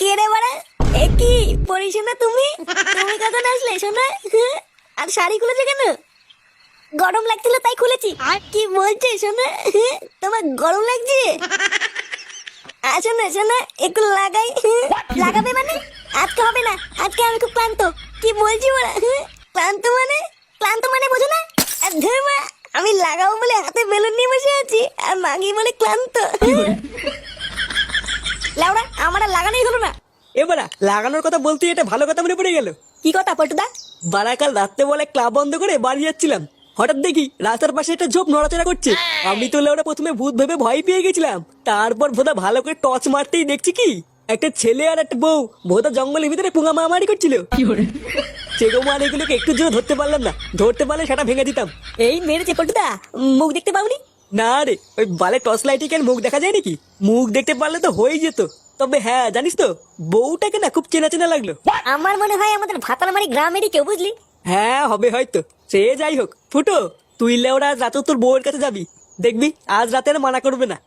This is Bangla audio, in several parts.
কে রে বাড়া? এ কি পরিশোনা তুমি? তুমি কখন আসলে সোনা? আর শাড়ি খুলেছে কেন? গরম লাগছিল তাই খুলেছি। আর কি বলছে সোনা? তোমার গরম লাগছে? আসো না সোনা, একটু লাগাই। লাগাবে মানে? আজকে হবে না, আজকে আমি খুব ক্লান্ত। কি বলছি ওরা? ক্লান্ত মানে? ক্লান্ত মানে বোঝো না? আর ধুর মা, আমি লাগাবো বলে হাতে বেলুন নিয়ে বসে আছি আর মাগি বলে ক্লান্ত। লাউড়া, আমার আর লাগানোই হলো না। এবারা লাগানোর কথা বলতে এটা ভালো কথা মনে পড়ে গেল। কি কথা পটুদা? বারাকাল রাত্রে বলে ক্লাব বন্ধ করে বাড়ি যাচ্ছিলাম, হঠাৎ দেখি রাস্তার পাশে একটা ঝোপ নড়াচড়া করছে। আমি তো ওরা প্রথমে ভূত ভেবে ভয় পেয়ে গেছিলাম, তারপর ভোদা ভালো করে টর্চ মারতেই দেখছি কি একটা ছেলে আর একটা বউ ভোদা জঙ্গলের ভিতরে পুঙা মারামারি করছিল। সেরকম আর এগুলোকে একটু জোরে ধরতে পারলাম না, ধরতে পারলে সেটা ভেঙে দিতাম। এই মেরেছে পটুদা, মুখ দেখতে পাওনি? না রে, ওই বালে টর্চ লাইটে কেন মুখ দেখা যায় নাকি? মুখ দেখতে পারলে তো হয়ে যেত। তবে হ্যাঁ জানিস তো, বউটাকে না খুব চেনা চেনা লাগলো। আমার মনে হয় আমাদের ভাতালমারি গ্রামেরই কেউ, বুঝলি? হ্যাঁ হবে হয়তো। সে যাই হোক, ফুটো তুই লেওরা আজ রাতে তোর বউয়ের কাছে যাবি, দেখবি আজ রাতে আর মানা করবে না।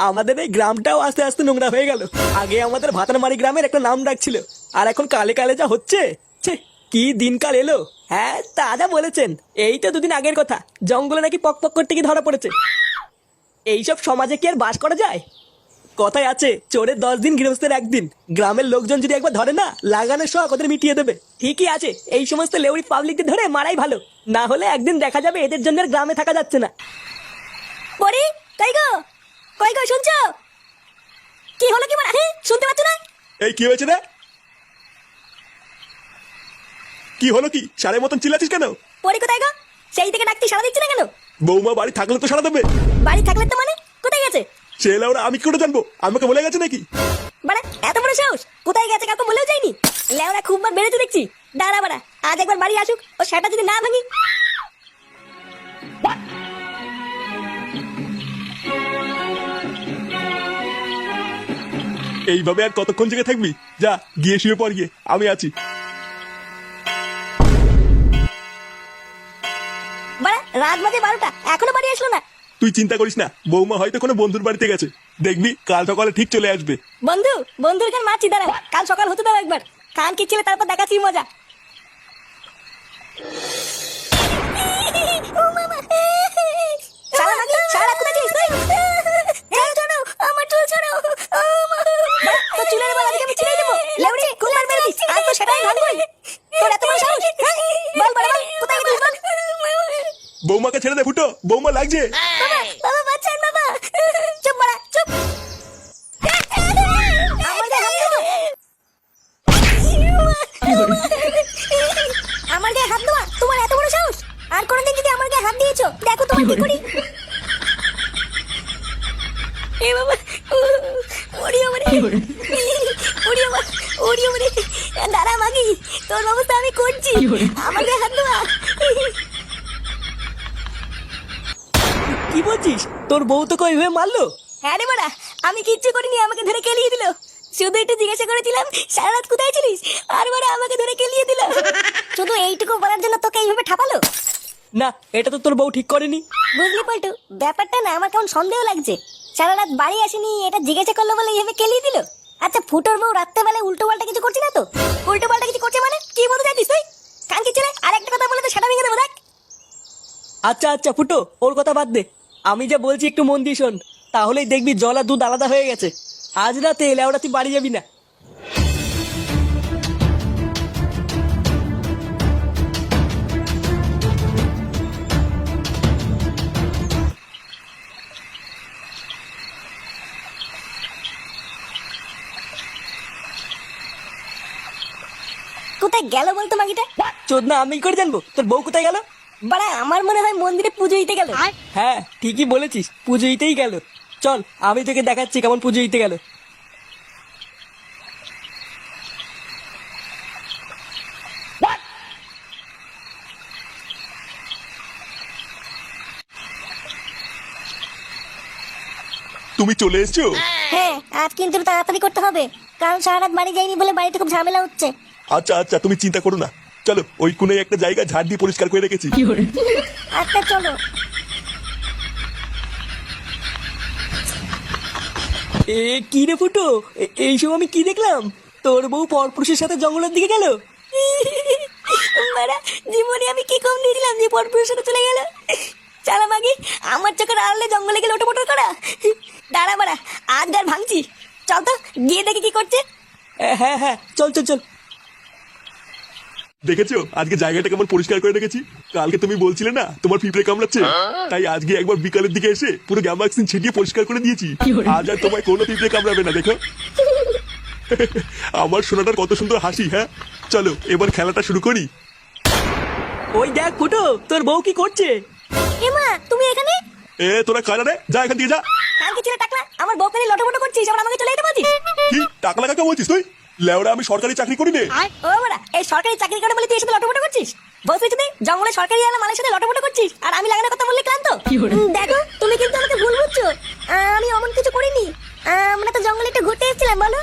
আমাদের এই গ্রামটাও আস্তে আস্তে নোংরা হয়ে গেল। আগে আমাদের ভাতারমারি গ্রামের একটা নাম ডাকছিল, আর এখন কালে কালে যা হচ্ছে, ছে কি দিনকাল এলো। হ্যাঁ দাদা বলেছেন, এই তো দুদিন আগের কথা, জঙ্গলে নাকি পক পক করতে গিয়ে ধরা পড়েছে। এইসব সমাজে কি আর বাস করা যায়? কথায় আছে, চোরের 10 দিন গৃহস্থের 1 দিন। গ্রামের লোকজন যদি একবার ধরে না, লাগানোর শখ ওদের মিটিয়ে দেবে। ঠিকই আছে, এই সমস্ত লেউরি পাবলিকদের ধরে মারাই ভালো, না হলে একদিন দেখা যাবে এদের জন্য আর গ্রামে থাকা যাচ্ছে না। পরি, কই গো? কই গো, শুনছো? কি হলো কি মানে? শুনতে পাচ্ছ না? এই কি হয়েছে রে? কি হলো কি? সারের মতন চিল্লাচ্ছিস কেন? পরি কোথায় গো? সেই থেকে ডাকতে সাড়া দিচ্ছে না কেন? বৌমা বাড়ি থাকলে তো সারা দেবে। বাড়ি থাকলে তো মানে কোথায় গেছে? সে লেওরা আমি কি করে জানবো? আমাকে বলে গেছে নাকি? মানে এত বড় সাহস? কোথায় গেছে কাউকে বলেও যায়নি? লেওরা খুব বার বেড়েছে দেখছি। দাঁড়া বাড়া, আজ একবার বাড়ি আসুক, ও সেটা যদি না ভাঙি। এইভাবে আর কতক্ষণ জেগে থাকবি? যা গিয়ে শুয়ে পড় গিয়ে, আমি আছি। বাড়া, রাত বাজে 12টা, এখনো বাড়ি আসলো না। তুই চিন্তা করিস না, বৌমা হয়তো কোনো বন্ধুর বাড়িতে গেছে। দেখবি কাল সকালে ঠিক চলে আসবে। বন্ধু, বন্ধুর কান মারছি, দাঁড়া, কাল সকাল হতে দাও একবার। কান কি ছিল তারপর দেখাচ্ছি মজা। ও মামা, সারা নাকি সারা কোথায় যাস তুই? এই ছাড়ো, আমার চুল ছাড়ো। ও মা, তো চুলের বল আজকে আমি ছিঁড়ে দেবো। লেউড়ি খুব মার মেরেছিস, আজ তো সেটাই ভাঙবই। তোর এত বড় সাহস? বল বল বল, কোথায় গেছিস বল? বৌমাকে ছেড়ে দে ফুটো, বৌমা লাগছে। বাবা, বাবা বাঁচান বাবা। চুপ বাড়া, চুপ। আমার গায়ে হাত দেবো? আমার গায়ে হাত দেওয়া তোমার এত বড় সাহস? আর কোনদিন যদি আমার গায়ে হাত দিয়েছো, দেখো তোমার কি করি। এ বাবা, ওড়িও মানে, ওড়িও মা, ওড়িও মানে। দাঁড়া মাগি, তোর ব্যবস্থা আমি করছি। আমার গায়ে হাত দেওয়া। কি বলছিস? তোর বউ তোকে ওইভাবে মারলো? হ্যাঁ রে বাড়া, আমি কিচ্ছু করিনি, আমাকে ধরে কেলিয়ে দিল। শুধু একটু জিজ্ঞাসা করেছিলাম সারা রাত কোথায় ছিলিস, আর বাড়া আমাকে ধরে কেলিয়ে দিল। শুধু এইটুকু বলার জন্য তোকে এইভাবে ঠাপালো? না, এটা তো তোর বউ ঠিক করেনি। বুঝলি পল্টু, ব্যাপারটা না আমার কেমন সন্দেহ লাগছে। সারা রাত বাড়ি আসেনি, এটা জিজ্ঞাসা করলো বলে এইভাবে কেলিয়ে দিল। আচ্ছা, ফুটোর বউ রাত্রেবেলায় উল্টো পাল্টা কিছু করছে না তো? উল্টো পাল্টা কিছু করছে মানে কি বলতে চাইছিস তুই? কানকি ছেলে, আর একটা কথা বলে তো সেটা ভেঙে দেবো দেখ। আচ্ছা আচ্ছা ফুটো, ওর কথা বাদ দে, আমি যা বলছি একটু মন দিয়ে শোন, তাহলেই দেখবি জল আর দুধ আলাদা হয়ে গেছে। আজ রাতে লেওড়া তুই বাড়ি যাবি না। কোথায় গেল বলতো মাগিটা? চোদনা আমি কি করে জানবো তোর বউ কোথায় গেল? বাড়া, আমার মনে হয় মন্দিরে পুজো দিতে গেল। হ্যাঁ ঠিকই বলেছিস, পুজো দিতেই গেল। চল আমি তোকে দেখাচ্ছি কেমন পুজো দিতে গেল। তুমি চলে এসছো? হ্যাঁ, আজ কিন্তু তাড়াতাড়ি করতে হবে, কারণ সারা রাত বাড়ি যাইনি বলে বাড়িতে খুব ঝামেলা হচ্ছে। আচ্ছা আচ্ছা, তুমি চিন্তা করো না। চলো, ওই কোণে একটা জায়গা ঝাড় দিয়ে পরিষ্কার করে রেখেছি। আচ্ছা চলো। এ কি রে ফুটো, এইসব আমি কি দেখলাম? তোর বউ পরপুরুষের সাথে জঙ্গলের দিকে গেল? বাড়া, জীবনে আমি কি কম দিয়েছিলাম যে পরপুরুষের সাথে চলে গেল? চালা মাগি, আমার চোখের আড়ালে জঙ্গলে গেলে ওটা করা। দাঁড়া বাড়া, আজ আর ভাঙছি। চল তো গিয়ে দেখি কি করছে। হ্যাঁ হ্যাঁ, চল চল চল। দেখেছো আজকে জায়গাটা কেমন পরিষ্কার করে রেখেছি? কালকে তুমি বলছিলে না তোমার পিঁপড়ে কামড়াচ্ছে, তাই আজকে একবার বিকালের দিকে এসে পুরো গ্যামাক্সিন ছিটিয়ে পরিষ্কার করে দিয়েছি। আজ আর তোমায় কোনো পিঁপড়ে কামড়াবে না, দেখো। আমার সোনাটার কত সুন্দর হাসি। হ্যাঁ চলো এবার খেলাটা শুরু করি। ওই দেখ ফুটো, তোর বউ কি করছে? এমা, তুমি এখানে? তোরা কারা রে, যা এখান থেকে যা। কালকে ছেলে টাকলা আমার বউকে নিয়ে লটপটো করছিস, আবার আমাকে চলে যেতে বলছিস? কি টাকা লাগা বলছিস তুই? লেওড়া আমি সরকারি চাকরি করি নে। ও বাড়া, এই সরকারি চাকরি করে বলে তুই এর সাথে লটপটো করছিস? বলছিস যদি জঙ্গলে সরকারি আলা মালের সাথে লটপটো করছিস, আর আমি লাগানোর কথা বললে ক্লান্ত? দেখো তুমি কিন্তু আমাকে ভুল বুঝছো, আমি অমন কিছু করিনি। আমরা তো জঙ্গলে একটু ঘুরতে এসেছিলাম, বলো।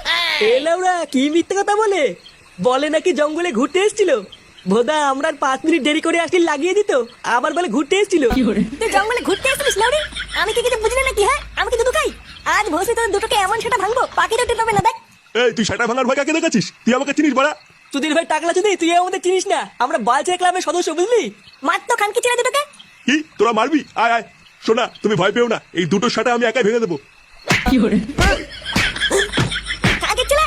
এ লাউড়া কি মিথ্যে কথা বলে? বলে নাকি জঙ্গলে ঘুরতে এসেছিল। ভোদা, আমরা 5 মিনিট দেরি করে আসলে লাগিয়ে দিত, আবার বলে ঘুরতে এসেছিল। তুই জঙ্গলে ঘুরতে এসেছিস লাউরি? আমি কি কিছু বুঝি না নাকি? হ্যাঁ, আমি কি দুধ খাই? আজ ভোসে তোর দুটোকে এমন সেটা ভাঙবো, পাখিটা উঠতে পারবে না। দেখ তুই সেটা ভাঙার ভয় কাকে দেখাচ্ছিস? তুই আমাকে চিনিস বাড়া? চুদির ভাই টাকলা চুদি, তুই আমাদের চিনিস না, আমরা বালচের ক্লাবের সদস্য, বুঝলি? মাত্র খানকি ছেড়ে দুটোকে। কি তোরা মারবি? আয় আয়। শোনা, তুমি ভয় পেও না, এই দুটো শাটা আমি একাই ভেঙে দেবো। কাকে ছেলে?